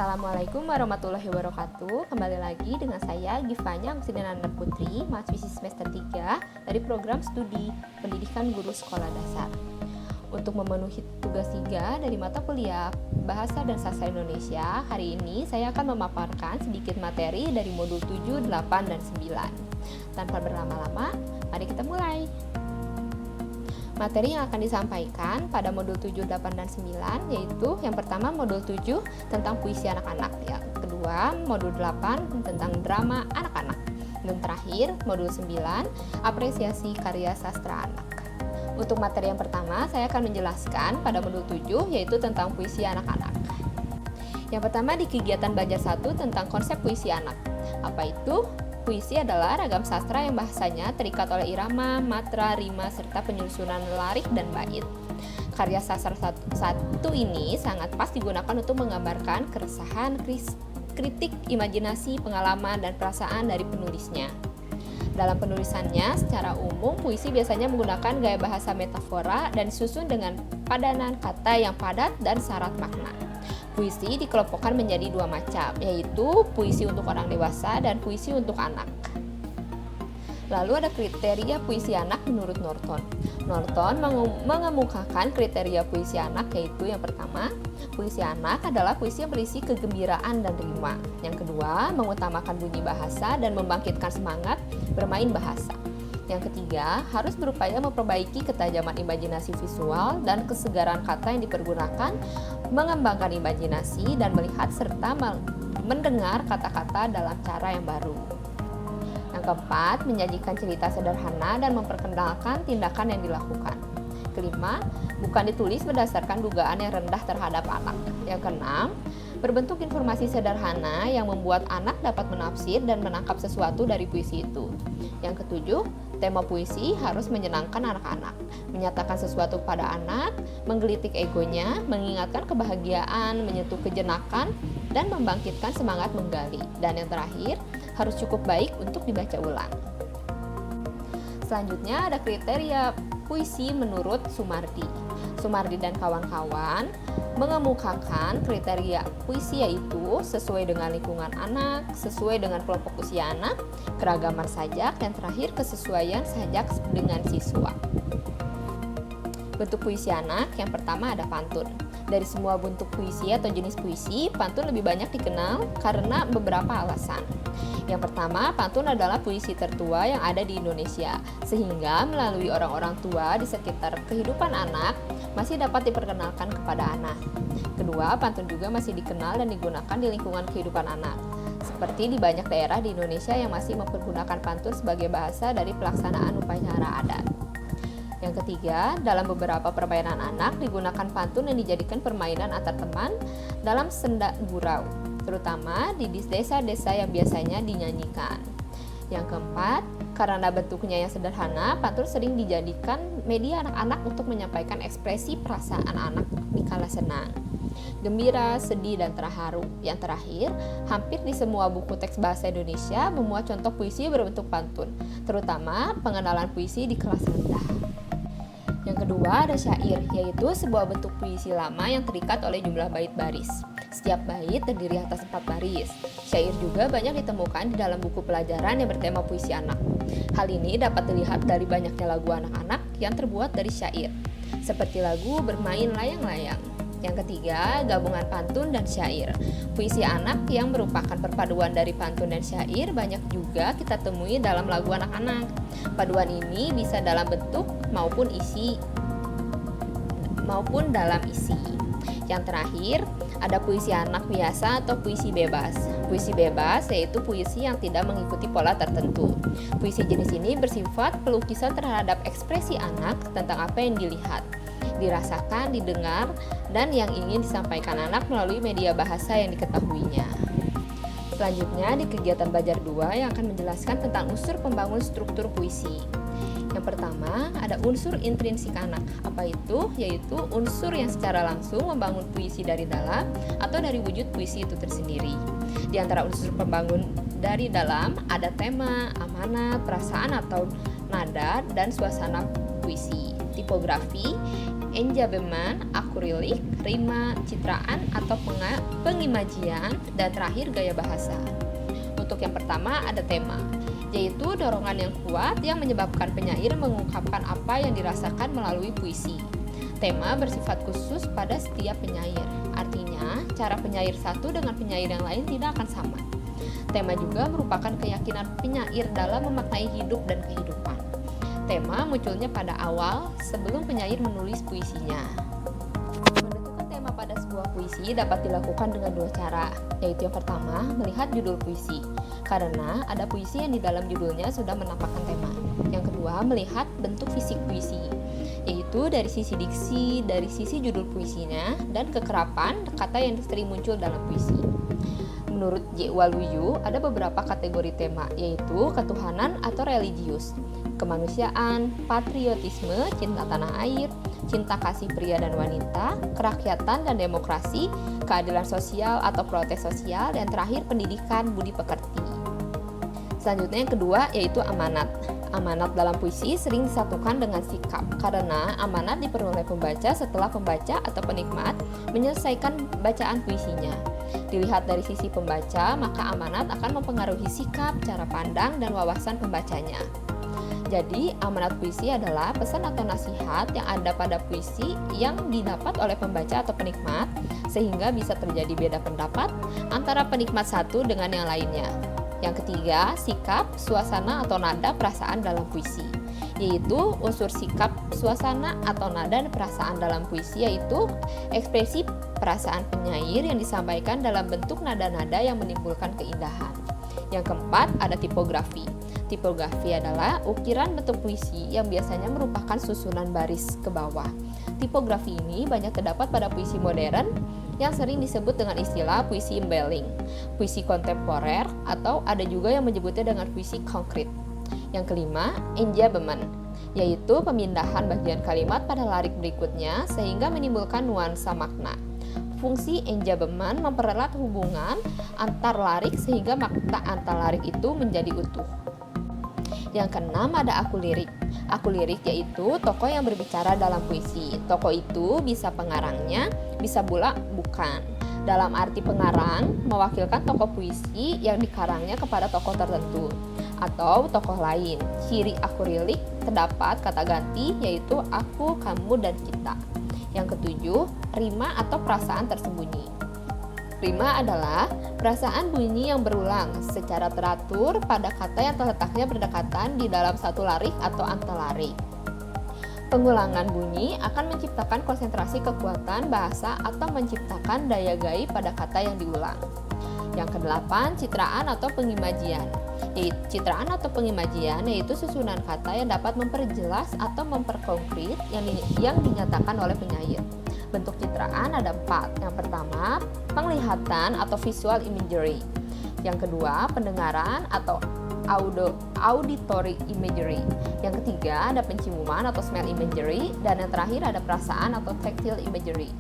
Assalamualaikum warahmatullahi wabarakatuh. Kembali lagi dengan saya Gifanya Agustina Nanda Putri, mahasiswi semester 3 dari program studi Pendidikan Guru Sekolah Dasar. Untuk memenuhi tugas 3 dari mata kuliah Bahasa dan Sastra Indonesia, hari ini saya akan memaparkan sedikit materi dari modul 7, 8, dan 9. Tanpa berlama-lama, mari kita mulai. Materi yang akan disampaikan pada modul 7, 8, dan 9 yaitu yang pertama modul 7 tentang puisi anak-anak, yang kedua modul 8 tentang drama anak-anak, dan terakhir modul 9 apresiasi karya sastra anak. Untuk materi yang pertama saya akan menjelaskan pada modul 7 yaitu tentang puisi anak-anak. Yang pertama di kegiatan belajar 1 tentang konsep puisi anak. Apa itu? Puisi adalah ragam sastra yang bahasanya terikat oleh irama, matra, rima, serta penyusunan larik dan bait. Karya sastra satu ini sangat pas digunakan untuk menggambarkan keresahan, kritik, imajinasi, pengalaman, dan perasaan dari penulisnya. Dalam penulisannya, secara umum puisi biasanya menggunakan gaya bahasa metafora dan disusun dengan padanan kata yang padat dan syarat makna. Puisi dikelompokkan menjadi dua macam, yaitu puisi untuk orang dewasa dan puisi untuk anak. Lalu ada kriteria puisi anak menurut Norton. Norton mengemukakan kriteria puisi anak yaitu yang pertama, puisi anak adalah puisi yang berisi kegembiraan dan rima. Yang kedua, mengutamakan bunyi bahasa dan membangkitkan semangat bermain bahasa. Yang ketiga, harus berupaya memperbaiki ketajaman imajinasi visual dan kesegaran kata yang dipergunakan, mengembangkan imajinasi dan melihat serta mendengar kata-kata dalam cara yang baru. Yang keempat, menyajikan cerita sederhana dan memperkenalkan tindakan yang dilakukan. Kelima, bukan ditulis berdasarkan dugaan yang rendah terhadap anak. Yang keenam, berbentuk informasi sederhana yang membuat anak dapat menafsir dan menangkap sesuatu dari puisi itu. Yang ketujuh, tema puisi harus menyenangkan anak-anak, menyatakan sesuatu pada anak, menggelitik egonya, mengingatkan kebahagiaan, menyentuh kejenakan, dan membangkitkan semangat menggali. Dan yang terakhir, harus cukup baik untuk dibaca ulang. Selanjutnya ada kriteria puisi menurut Sumardi. Sumardi dan kawan-kawan mengemukakan kriteria puisi yaitu sesuai dengan lingkungan anak, sesuai dengan kelompok usia anak, keragaman sajak, dan terakhir kesesuaian sajak dengan siswa. Bentuk puisi anak yang pertama ada pantun. Dari semua bentuk puisi atau jenis puisi, pantun lebih banyak dikenal karena beberapa alasan. Yang pertama, pantun adalah puisi tertua yang ada di Indonesia, sehingga melalui orang-orang tua di sekitar kehidupan anak masih dapat diperkenalkan kepada anak. Kedua, pantun juga masih dikenal dan digunakan di lingkungan kehidupan anak, seperti di banyak daerah di Indonesia yang masih mempergunakan pantun sebagai bahasa dari pelaksanaan upacara adat. Yang ketiga, dalam beberapa permainan anak digunakan pantun yang dijadikan permainan antar teman dalam senda gurau, terutama di desa-desa yang biasanya dinyanyikan. Yang keempat, karena bentuknya yang sederhana, pantun sering dijadikan media anak-anak untuk menyampaikan ekspresi perasaan anak di kala senang, gembira, sedih, dan terharu. Yang terakhir, hampir di semua buku teks bahasa Indonesia memuat contoh puisi berbentuk pantun, terutama pengenalan puisi di kelas rendah. Yang kedua ada syair, yaitu sebuah bentuk puisi lama yang terikat oleh jumlah bait baris. Setiap bait terdiri atas 4 baris. Syair juga banyak ditemukan di dalam buku pelajaran yang bertema puisi anak. Hal ini dapat dilihat dari banyaknya lagu anak-anak yang terbuat dari syair, seperti lagu Bermain Layang-Layang. Yang ketiga, gabungan pantun dan syair. Puisi anak yang merupakan perpaduan dari pantun dan syair banyak juga kita temui dalam lagu anak-anak. Paduan ini bisa dalam bentuk maupun dalam isi. Yang terakhir, ada puisi anak biasa atau puisi bebas. Puisi bebas yaitu puisi yang tidak mengikuti pola tertentu. Puisi jenis ini bersifat pelukisan terhadap ekspresi anak tentang apa yang dilihat, dirasakan, didengar, dan yang ingin disampaikan anak melalui media bahasa yang diketahuinya. Selanjutnya di kegiatan belajar 2 yang akan menjelaskan tentang unsur pembangun struktur puisi. Yang pertama ada unsur intrinsik anak. Apa itu? Yaitu unsur yang secara langsung membangun puisi dari dalam atau dari wujud puisi itu tersendiri. Di antara unsur pembangun dari dalam ada tema, amanat, perasaan atau nada, dan suasana puisi. Tipografi enjabement, akrilik, rima, citraan atau pengimajian, dan terakhir gaya bahasa. Untuk yang pertama ada tema, yaitu dorongan yang kuat yang menyebabkan penyair mengungkapkan apa yang dirasakan melalui puisi. Tema bersifat khusus pada setiap penyair, artinya cara penyair satu dengan penyair yang lain tidak akan sama. Tema juga merupakan keyakinan penyair dalam memaknai hidup dan kehidupan. Tema munculnya pada awal sebelum penyair menulis puisinya. Menentukan tema pada sebuah puisi dapat dilakukan dengan dua cara, yaitu yang pertama, melihat judul puisi, karena ada puisi yang di dalam judulnya sudah menampakkan tema. Yang kedua, melihat bentuk fisik puisi, yaitu dari sisi diksi, dari sisi judul puisinya, dan kekerapan kata yang sering muncul dalam puisi. Menurut J. Waluyo, ada beberapa kategori tema, yaitu ketuhanan atau religius, kemanusiaan, patriotisme, cinta tanah air, cinta kasih pria dan wanita, kerakyatan dan demokrasi, keadilan sosial atau protes sosial, dan terakhir pendidikan budi pekerti. Selanjutnya yang kedua yaitu amanat. Amanat dalam puisi sering disatukan dengan sikap, karena amanat diperoleh pembaca setelah pembaca atau penikmat menyelesaikan bacaan puisinya. Dilihat dari sisi pembaca, maka amanat akan mempengaruhi sikap, cara pandang, dan wawasan pembacanya. Jadi, amanat puisi adalah pesan atau nasihat yang ada pada puisi yang didapat oleh pembaca atau penikmat, sehingga bisa terjadi beda pendapat antara penikmat satu dengan yang lainnya. Yang ketiga, sikap, suasana atau nada perasaan dalam puisi, yaitu unsur sikap, suasana atau nada dan perasaan dalam puisi, yaitu ekspresi perasaan penyair yang disampaikan dalam bentuk nada-nada yang menimbulkan keindahan. Yang keempat, ada tipografi. Tipografi adalah ukiran bentuk puisi yang biasanya merupakan susunan baris ke bawah. Tipografi ini banyak terdapat pada puisi modern yang sering disebut dengan istilah puisi embelling, puisi kontemporer, atau ada juga yang menyebutnya dengan puisi konkret. Yang kelima, enjabement, yaitu pemindahan bagian kalimat pada larik berikutnya sehingga menimbulkan nuansa makna. Fungsi enjabement mempererat hubungan antar larik sehingga makna antar larik itu menjadi utuh. Yang keenam ada aku lirik. Aku lirik yaitu tokoh yang berbicara dalam puisi. Tokoh itu bisa pengarangnya, bisa pula bukan. Dalam arti pengarang, mewakilkan tokoh puisi yang dikarangnya kepada tokoh tertentu atau tokoh lain. Ciri aku lirik terdapat kata ganti yaitu aku, kamu, dan kita. Yang ketujuh, rima atau perasaan tersembunyi. Rima adalah perasaan bunyi yang berulang secara teratur pada kata yang terletaknya berdekatan di dalam satu larik atau antalarik. Pengulangan bunyi akan menciptakan konsentrasi kekuatan bahasa atau menciptakan daya gaib pada kata yang diulang. Yang kedelapan, citraan atau pengimajian. Citraan atau pengimajian yaitu susunan kata yang dapat memperjelas atau memperkonkret yang dinyatakan oleh penyair. Bentuk citraan ada 4. Yang pertama, penglihatan atau visual imagery. Yang kedua, pendengaran atau auditory imagery. Yang ketiga, ada penciuman atau smell imagery. Dan yang terakhir ada perasaan atau tactile imagery.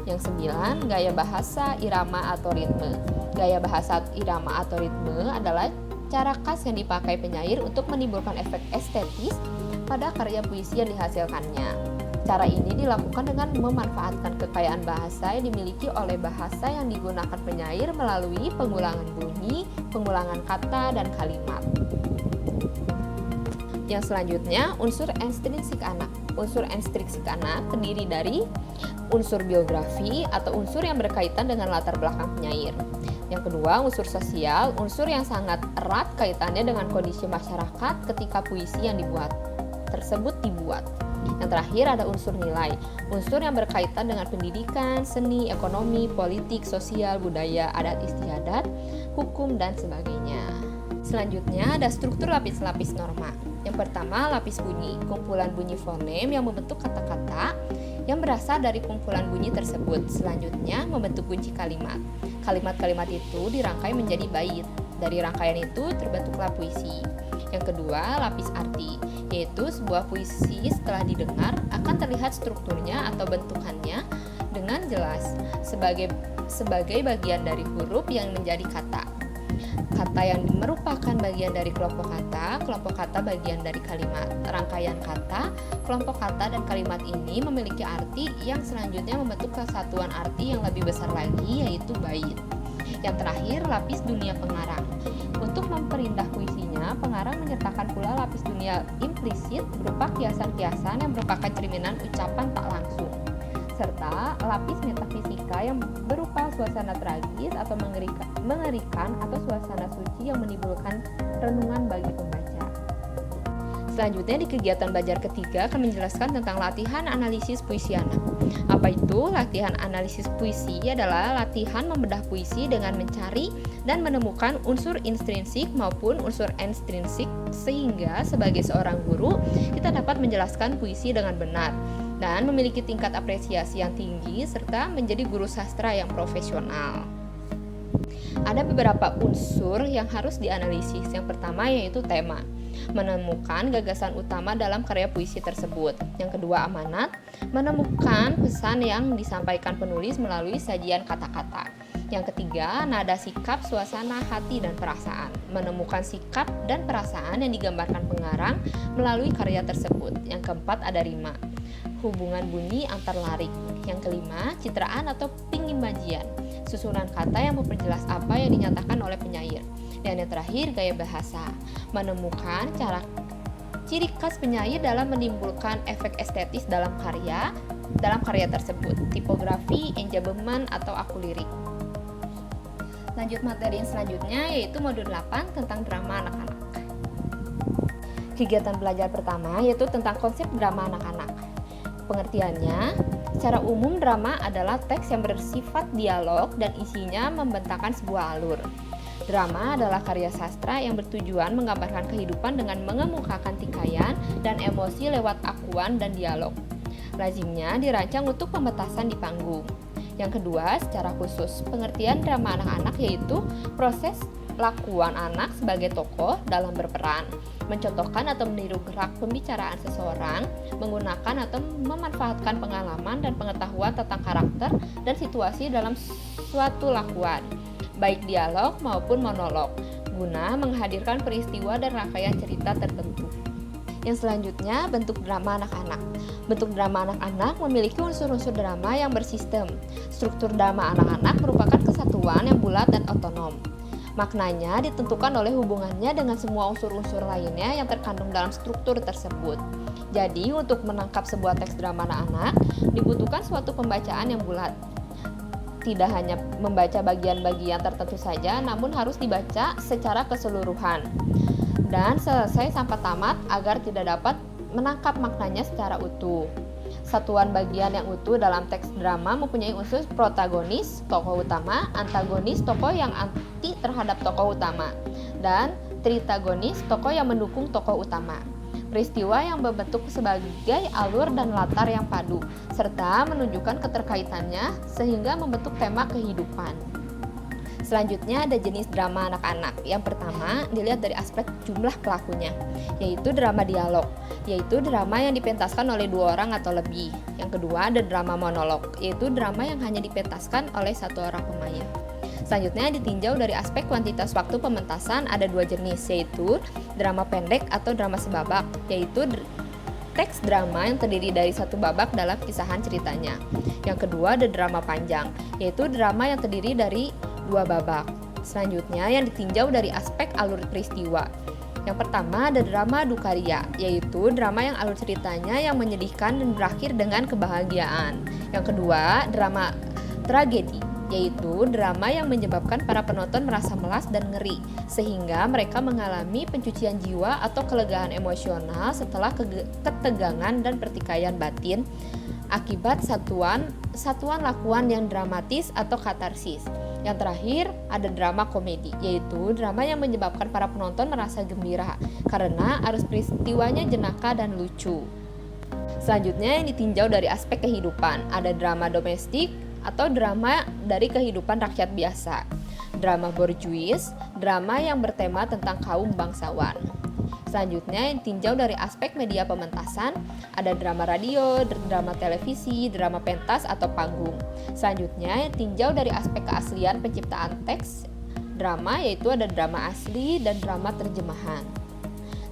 Yang 9, gaya bahasa, irama atau ritme. Gaya bahasa, irama atau ritme adalah cara khas yang dipakai penyair untuk menimbulkan efek estetis pada karya puisi yang dihasilkannya. Cara ini dilakukan dengan memanfaatkan kekayaan bahasa yang dimiliki oleh bahasa yang digunakan penyair melalui pengulangan bunyi, pengulangan kata, dan kalimat. Yang selanjutnya, unsur ekstrinsik anak. Unsur ekstrinsik anak terdiri dari unsur biografi atau unsur yang berkaitan dengan latar belakang penyair. Yang kedua, unsur sosial, unsur yang sangat erat kaitannya dengan kondisi masyarakat ketika puisi yang tersebut dibuat. Yang terakhir ada unsur nilai, unsur yang berkaitan dengan pendidikan, seni, ekonomi, politik, sosial, budaya, adat istiadat, hukum, dan sebagainya. Selanjutnya ada struktur lapis-lapis norma. Yang pertama, lapis bunyi, kumpulan bunyi fonem yang membentuk kata-kata yang berasal dari kumpulan bunyi tersebut. Selanjutnya, membentuk kunci kalimat. Kalimat-kalimat itu dirangkai menjadi bait. Dari rangkaian itu terbentuklah puisi. Yang kedua, lapis arti, yaitu sebuah puisi setelah didengar akan terlihat strukturnya atau bentukannya dengan jelas sebagai bagian dari huruf yang menjadi kata. Kata yang merupakan bagian dari kelompok kata bagian dari kalimat. Rangkaian kata, kelompok kata, dan kalimat ini memiliki arti yang selanjutnya membentuk kesatuan arti yang lebih besar lagi, yaitu bait. Yang terakhir, lapis dunia pengarang. Untuk memperindah puisinya, pengarang menyertakan pula lapis dunia implisit berupa kiasan-kiasan yang merupakan cerminan ucapan tak langsung, serta lapis metafisika yang berupa suasana tragis atau mengerikan atau suasana suci yang menimbulkan renungan bagi pembaca. Selanjutnya di kegiatan belajar ketiga akan menjelaskan tentang latihan analisis puisi anak. Apa itu? Latihan analisis puisi adalah latihan membedah puisi dengan mencari dan menemukan unsur intrinsik maupun unsur ekstrinsik, sehingga sebagai seorang guru kita dapat menjelaskan puisi dengan benar dan memiliki tingkat apresiasi yang tinggi serta menjadi guru sastra yang profesional. Ada beberapa unsur yang harus dianalisis. Yang pertama yaitu tema, menemukan gagasan utama dalam karya puisi tersebut. Yang kedua amanat, menemukan pesan yang disampaikan penulis melalui sajian kata-kata. Yang ketiga, nada sikap, suasana, hati, dan perasaan. Menemukan sikap dan perasaan yang digambarkan pengarang melalui karya tersebut. Yang keempat ada rima, hubungan bunyi antar larik. Yang kelima, citraan atau pengimajian, susunan kata yang memperjelas apa yang dinyatakan oleh penyair. Dan yang terakhir, gaya bahasa, menemukan ciri khas penyair dalam menimbulkan efek estetis dalam karya tersebut, tipografi, enjambement, atau aku lirik. Lanjut materi yang selanjutnya yaitu modul 8 tentang drama anak-anak. Kegiatan belajar pertama yaitu tentang konsep drama anak-anak. Pengertiannya, secara umum drama adalah teks yang bersifat dialog dan isinya membentangkan sebuah alur. Drama adalah karya sastra yang bertujuan menggambarkan kehidupan dengan mengemukakan tingkaian dan emosi lewat akuan dan dialog. Lazimnya dirancang untuk pementasan di panggung. Yang kedua, secara khusus, pengertian drama anak-anak yaitu proses lakuan anak sebagai tokoh dalam berperan, mencontohkan atau meniru gerak pembicaraan seseorang, menggunakan atau memanfaatkan pengalaman dan pengetahuan tentang karakter dan situasi dalam suatu lakuan, baik dialog maupun monolog, guna menghadirkan peristiwa dan rangkaian cerita tertentu. Yang selanjutnya, bentuk drama anak-anak. Bentuk drama anak-anak memiliki unsur-unsur drama yang bersistem. Struktur drama anak-anak merupakan kesatuan yang bulat dan otonom. Maknanya ditentukan oleh hubungannya dengan semua unsur-unsur lainnya yang terkandung dalam struktur tersebut. Jadi, untuk menangkap sebuah teks drama anak-anak, dibutuhkan suatu pembacaan yang bulat. Tidak hanya membaca bagian-bagian tertentu saja, namun harus dibaca secara keseluruhan dan selesai sampai tamat agar tidak dapat menangkap maknanya secara utuh. Satuan bagian yang utuh dalam teks drama mempunyai unsur protagonis, tokoh utama, antagonis, tokoh yang anti terhadap tokoh utama, dan tritagonis, tokoh yang mendukung tokoh utama. Peristiwa yang berbentuk sebagai alur dan latar yang padu, serta menunjukkan keterkaitannya sehingga membentuk tema kehidupan. Selanjutnya ada jenis drama anak-anak. Yang pertama dilihat dari aspek jumlah pelakunya, yaitu drama dialog, yaitu drama yang dipentaskan oleh 2 orang atau lebih. Yang kedua ada drama monolog, yaitu drama yang hanya dipentaskan oleh 1 orang pemain. Selanjutnya ditinjau dari aspek kuantitas waktu pementasan, ada 2 jenis, yaitu drama pendek atau drama sebabak, yaitu teks drama yang terdiri dari 1 babak dalam kisahan ceritanya. Yang kedua ada drama panjang, yaitu drama yang terdiri dari 2 babak. Selanjutnya yang ditinjau dari aspek alur peristiwa. Yang pertama ada drama dukaria, yaitu drama yang alur ceritanya yang menyedihkan dan berakhir dengan kebahagiaan. Yang kedua drama tragedi, yaitu drama yang menyebabkan para penonton merasa melas dan ngeri, sehingga mereka mengalami pencucian jiwa atau kelegaan emosional setelah ketegangan dan pertikaian batin akibat satuan lakuan yang dramatis atau katarsis. Yang terakhir ada drama komedi, yaitu drama yang menyebabkan para penonton merasa gembira karena arus peristiwanya jenaka dan lucu. Selanjutnya yang ditinjau dari aspek kehidupan, ada drama domestik atau drama dari kehidupan rakyat biasa, drama borjuis, drama yang bertema tentang kaum bangsawan. Selanjutnya yang ditinjau dari aspek media pementasan, ada drama radio, drama televisi, drama pentas atau panggung. Selanjutnya yang ditinjau dari aspek keaslian penciptaan teks, drama, yaitu ada drama asli dan drama terjemahan.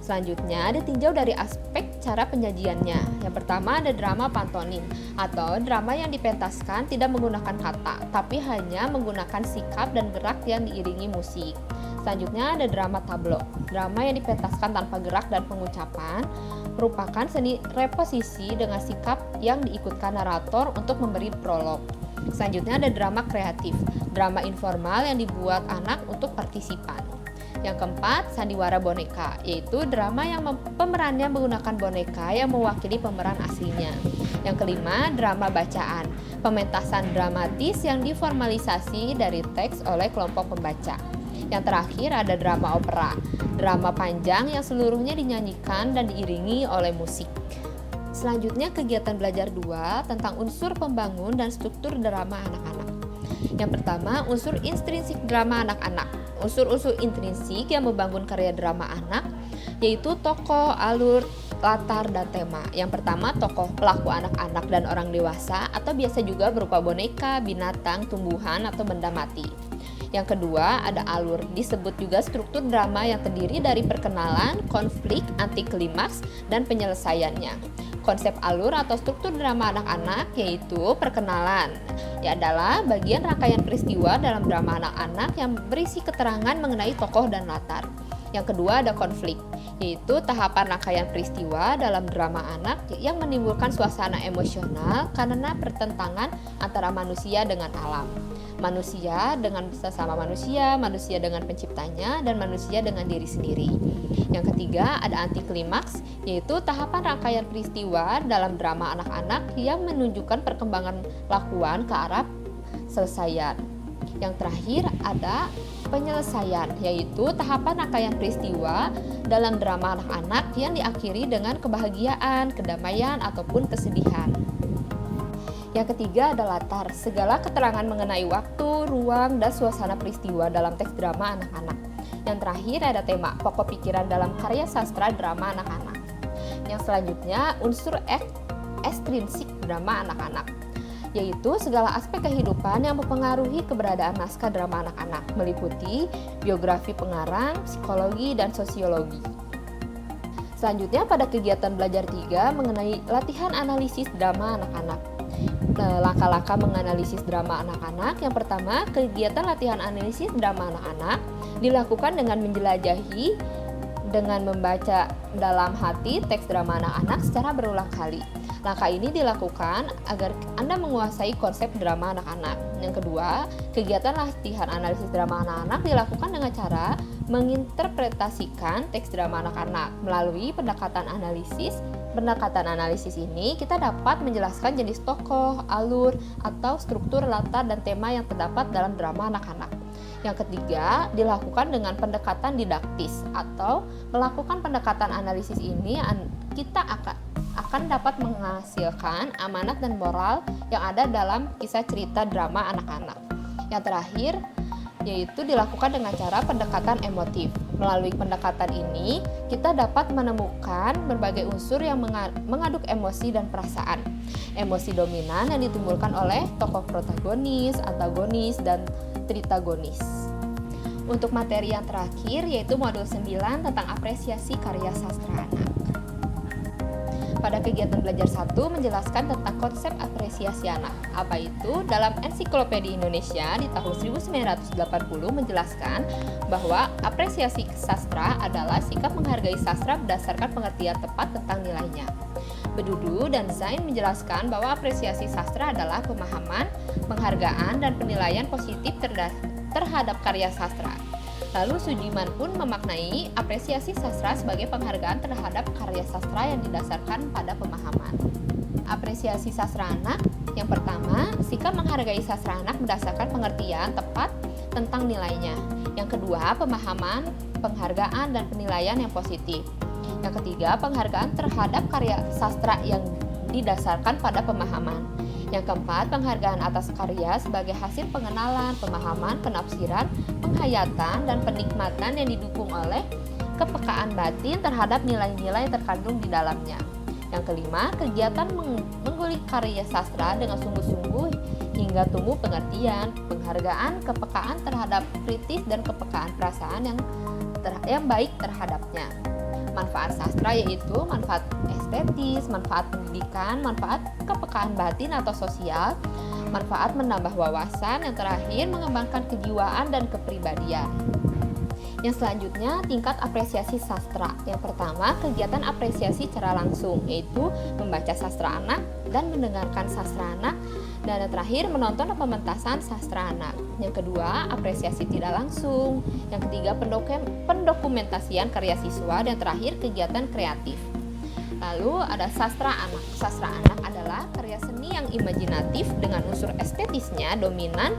Selanjutnya ditinjau dari aspek cara penyajiannya. Yang pertama ada drama pantomim atau drama yang dipentaskan tidak menggunakan kata, tapi hanya menggunakan sikap dan gerak yang diiringi musik. Selanjutnya ada drama tableau, drama yang dipentaskan tanpa gerak dan pengucapan, merupakan seni reposisi dengan sikap yang diikutkan narator untuk memberi prolog. Selanjutnya ada drama kreatif, drama informal yang dibuat anak untuk partisipan. Yang keempat, sandiwara boneka, yaitu drama yang pemerannya menggunakan boneka yang mewakili pemeran aslinya. Yang kelima, drama bacaan, pementasan dramatis yang diformalisasi dari teks oleh kelompok pembaca. Yang terakhir ada drama opera, drama panjang yang seluruhnya dinyanyikan dan diiringi oleh musik. Selanjutnya kegiatan belajar 2 tentang unsur pembangun dan struktur drama anak-anak. Yang pertama, unsur intrinsik drama anak-anak. Unsur-unsur intrinsik yang membangun karya drama anak yaitu tokoh, alur, latar, dan tema. Yang pertama, tokoh pelaku anak-anak dan orang dewasa atau biasa juga berupa boneka, binatang, tumbuhan, atau benda mati. Yang kedua, ada alur, disebut juga struktur drama yang terdiri dari perkenalan, konflik, anti klimaks, dan penyelesaiannya. Konsep alur atau struktur drama anak-anak yaitu perkenalan, adalah bagian rangkaian peristiwa dalam drama anak-anak yang berisi keterangan mengenai tokoh dan latar. Yang kedua ada konflik, yaitu tahapan rangkaian peristiwa dalam drama anak yang menimbulkan suasana emosional karena pertentangan antara manusia dengan alam. Manusia dengan sesama manusia, manusia dengan penciptanya, dan manusia dengan diri sendiri. Yang ketiga ada anti klimaks, yaitu tahapan rangkaian peristiwa dalam drama anak-anak yang menunjukkan perkembangan lakuan ke arah selesaian. Yang terakhir ada penyelesaian, yaitu tahapan rangkaian peristiwa dalam drama anak-anak yang diakhiri dengan kebahagiaan, kedamaian, ataupun kesedihan. Yang ketiga ada latar, segala keterangan mengenai waktu, ruang, dan suasana peristiwa dalam teks drama anak-anak. Yang terakhir ada tema, pokok pikiran dalam karya sastra drama anak-anak. Yang selanjutnya unsur ekstrinsik drama anak-anak, yaitu segala aspek kehidupan yang mempengaruhi keberadaan naskah drama anak-anak, meliputi biografi pengarang, psikologi, dan sosiologi. Selanjutnya pada kegiatan belajar 3 mengenai latihan analisis drama anak-anak. Langkah-langkah menganalisis drama anak-anak. Yang pertama, kegiatan latihan analisis drama anak-anak dilakukan dengan menjelajahi dengan membaca dalam hati teks drama anak-anak secara berulang kali. Langkah ini dilakukan agar Anda menguasai konsep drama anak-anak. Yang kedua, kegiatan latihan analisis drama anak-anak dilakukan dengan cara menginterpretasikan teks drama anak-anak melalui pendekatan analisis. Pendekatan analisis ini kita dapat menjelaskan jenis tokoh, alur, atau struktur latar dan tema yang terdapat dalam drama anak-anak. Yang ketiga, dilakukan dengan pendekatan didaktis atau melakukan pendekatan analisis ini kita akan dapat menghasilkan amanat dan moral yang ada dalam kisah cerita drama anak-anak. Yang terakhir, yaitu dilakukan dengan cara pendekatan emotif. Melalui pendekatan ini, kita dapat menemukan berbagai unsur yang mengaduk emosi dan perasaan. Emosi dominan yang ditimbulkan oleh tokoh protagonis, antagonis, dan tritagonis. Untuk materi yang terakhir yaitu modul 9 tentang apresiasi karya sastra anak. Pada kegiatan belajar 1 menjelaskan tentang konsep apresiasi anak. Apa itu? Dalam Ensiklopedia Indonesia di tahun 1980 menjelaskan bahwa apresiasi sastra adalah sikap menghargai sastra berdasarkan pengertian tepat tentang nilainya. Bedudu dan Zain menjelaskan bahwa apresiasi sastra adalah pemahaman, penghargaan, dan penilaian positif terhadap karya sastra. Lalu Sujiman pun memaknai apresiasi sastra sebagai penghargaan terhadap karya sastra yang didasarkan pada pemahaman. Apresiasi sastra anak, yang pertama, sikap menghargai sastra anak berdasarkan pengertian tepat tentang nilainya. Yang kedua, pemahaman, penghargaan, dan penilaian yang positif. Yang ketiga, penghargaan terhadap karya sastra yang didasarkan pada pemahaman. Yang keempat, penghargaan atas karya sebagai hasil pengenalan, pemahaman, penafsiran, penghayatan, dan penikmatan yang didukung oleh kepekaan batin terhadap nilai-nilai yang terkandung di dalamnya. Yang kelima, kegiatan menggulik karya sastra dengan sungguh-sungguh sehingga tumbuh pengertian, penghargaan, kepekaan terhadap kritis dan kepekaan perasaan yang baik terhadapnya. Manfaat sastra yaitu manfaat estetis, manfaat pendidikan, manfaat kepekaan batin atau sosial, manfaat menambah wawasan, yang terakhir mengembangkan kejiwaan dan kepribadian. Yang selanjutnya, tingkat apresiasi sastra. Yang pertama, kegiatan apresiasi secara langsung, yaitu membaca sastra anak dan mendengarkan sastra anak. Dan yang terakhir, menonton pementasan sastra anak. Yang kedua, apresiasi tidak langsung. Yang ketiga, pendokumentasian karya siswa. Dan terakhir, kegiatan kreatif. Lalu ada sastra anak. Sastra anak adalah karya seni yang imajinatif dengan unsur estetisnya dominan,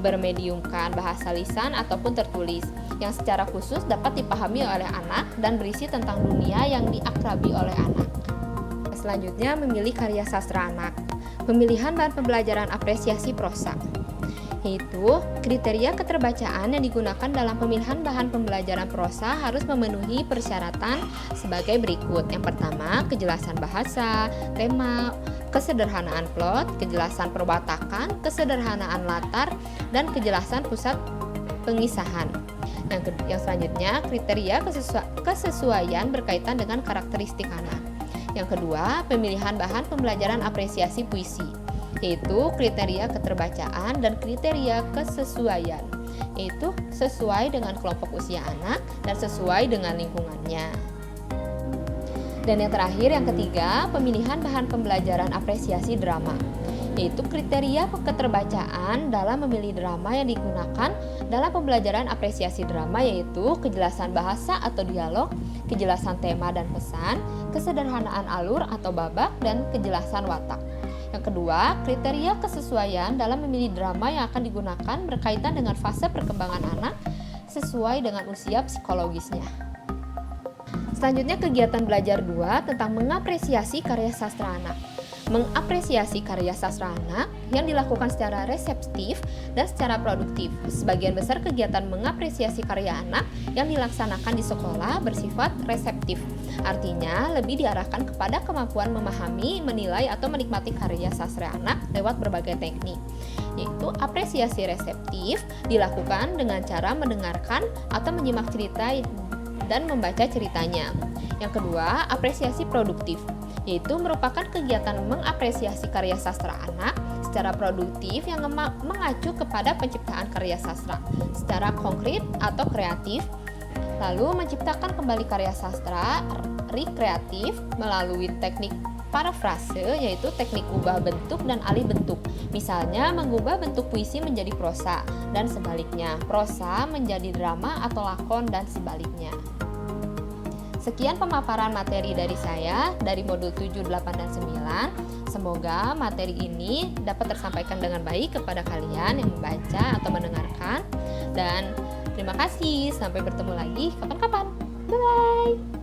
bermediumkan bahasa lisan ataupun tertulis, yang secara khusus dapat dipahami oleh anak dan berisi tentang dunia yang diakrabi oleh anak. Selanjutnya, memilih karya sastra anak. Pemilihan bahan pembelajaran apresiasi prosa, yaitu kriteria keterbacaan yang digunakan dalam pemilihan bahan pembelajaran prosa harus memenuhi persyaratan sebagai berikut. Yang pertama, kejelasan bahasa, tema, kesederhanaan plot, kejelasan perwatakan, kesederhanaan latar, dan kejelasan pusat pengisahan. Yang selanjutnya, kriteria kesesuaian berkaitan dengan karakteristik anak. Yang kedua, pemilihan bahan pembelajaran apresiasi puisi, yaitu kriteria keterbacaan dan kriteria kesesuaian, yaitu sesuai dengan kelompok usia anak dan sesuai dengan lingkungannya. Dan yang terakhir, yang ketiga, pemilihan bahan pembelajaran apresiasi drama, yaitu kriteria keterbacaan dalam memilih drama yang digunakan dalam pembelajaran apresiasi drama, yaitu kejelasan bahasa atau dialog, kejelasan tema dan pesan, kesederhanaan alur atau babak, dan kejelasan watak. Yang kedua, kriteria kesesuaian dalam memilih drama yang akan digunakan berkaitan dengan fase perkembangan anak sesuai dengan usia psikologisnya. Selanjutnya, kegiatan belajar 2 tentang mengapresiasi karya sastra anak. Mengapresiasi karya sastra anak yang dilakukan secara reseptif dan secara produktif. Sebagian besar kegiatan mengapresiasi karya anak yang dilaksanakan di sekolah bersifat reseptif. Artinya, lebih diarahkan kepada kemampuan memahami, menilai, atau menikmati karya sastra anak lewat berbagai teknik. Yaitu apresiasi reseptif dilakukan dengan cara mendengarkan atau menyimak cerita dan membaca ceritanya. Yang kedua, apresiasi produktif, yaitu merupakan kegiatan mengapresiasi karya sastra anak secara produktif yang mengacu kepada penciptaan karya sastra secara konkret atau kreatif, lalu menciptakan kembali karya sastra rekreatif melalui teknik parafrase, yaitu teknik ubah bentuk dan alih bentuk. Misalnya, mengubah bentuk puisi menjadi prosa dan sebaliknya, prosa menjadi drama atau lakon dan sebaliknya. Sekian pemaparan materi dari saya dari modul 7, 8, dan 9. Semoga materi ini dapat tersampaikan dengan baik kepada kalian yang membaca atau mendengarkan. Dan terima kasih, sampai bertemu lagi kapan-kapan. Bye-bye!